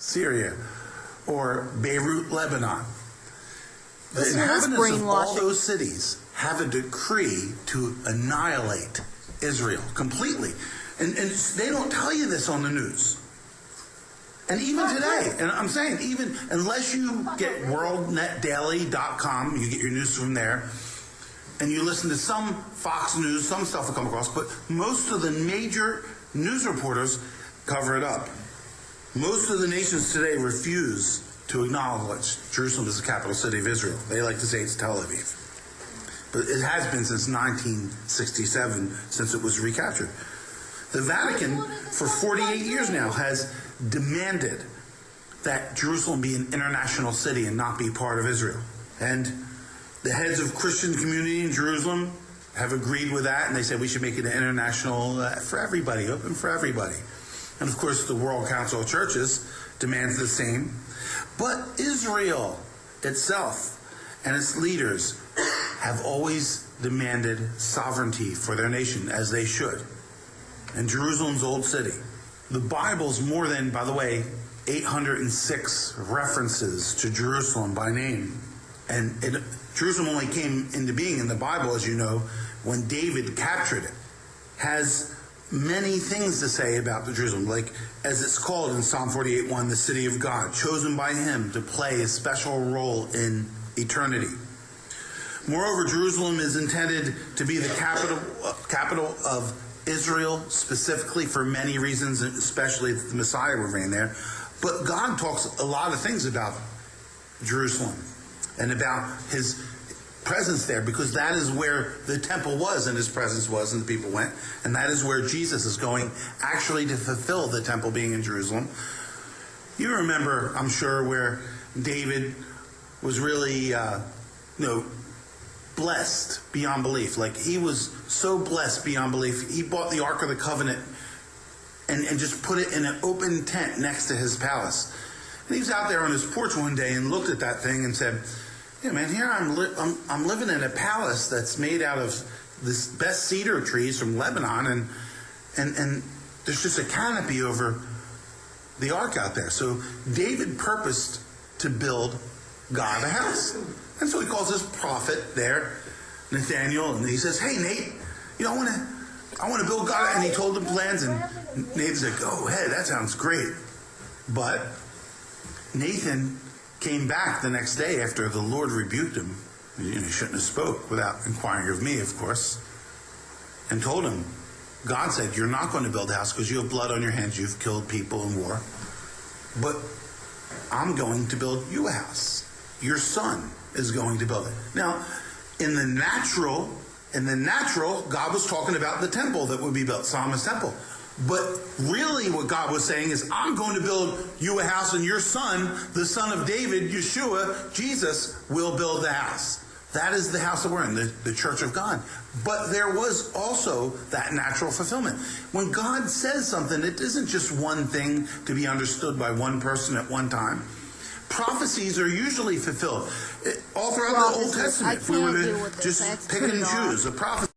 Syria, or Beirut, Lebanon. The Listen to this inhabitants of all brainwashing. those cities have a decree to annihilate Israel completely. And they don't tell you this on the news. And even today, and I'm saying, even unless you get worldnetdaily.com, you get your news from there, and you listen to some Fox News, some stuff will come across, but most of the major news reporters cover it up. Most of the nations today refuse to acknowledge Jerusalem as the capital city of Israel. They like to say it's Tel Aviv. But it has been since 1967, since it was recaptured. The Vatican, for 48 years now, has demanded that Jerusalem be an international city and not be part of Israel. And the heads of Christian community in Jerusalem have agreed with that, and they said we should make it an international for everybody, open for everybody. And of course, the World Council of Churches demands the same. But Israel itself and its leaders have always demanded sovereignty for their nation, as they should. And Jerusalem's old city. The Bible's more than, by the way, 806 references to Jerusalem by name. And Jerusalem only came into being in the Bible, as you know, when David captured it. Has many things to say about the Jerusalem, like as it's called in Psalm 48:1, the city of God, chosen by him to play a special role in eternity. Moreover, Jerusalem is intended to be the capital of Israel, specifically for many reasons, especially that the Messiah would reign there. But God talks a lot of things about Jerusalem and about his presence there, because that is where the temple was and his presence was and the people went, and that is where Jesus is going actually to fulfill the temple being in Jerusalem. You remember, I'm sure, where David was really blessed beyond belief. Like, he was so blessed beyond belief, he bought the Ark of the Covenant and just put it in an open tent next to his palace. And he was out there on his porch one day and looked at that thing and said, yeah, man, here I'm living in a palace that's made out of this best cedar trees from Lebanon, and there's just a canopy over the ark out there. So David purposed to build God a house. And so he calls his prophet there, Nathaniel, and he says, hey, Nate, I want to build God. And he told him plans, and Nate said, go ahead, that sounds great. But Nathan came back the next day after the Lord rebuked him. He shouldn't have spoke without inquiring of me, of course, and told him, God said, you're not going to build a house because you have blood on your hands, you've killed people in war, but I'm going to build you a house. Your son is going to build it. Now, in the natural, God was talking about the temple that would be built, Solomon's temple. But really what God was saying is, I'm going to build you a house, and your son, the son of David, Yeshua, Jesus, will build the house. That is the house that we're in, the church of God. But there was also that natural fulfillment. When God says something, it isn't just one thing to be understood by one person at one time. Prophecies are usually fulfilled. All throughout the Old Testament, if we were to just pick and choose a prophecy.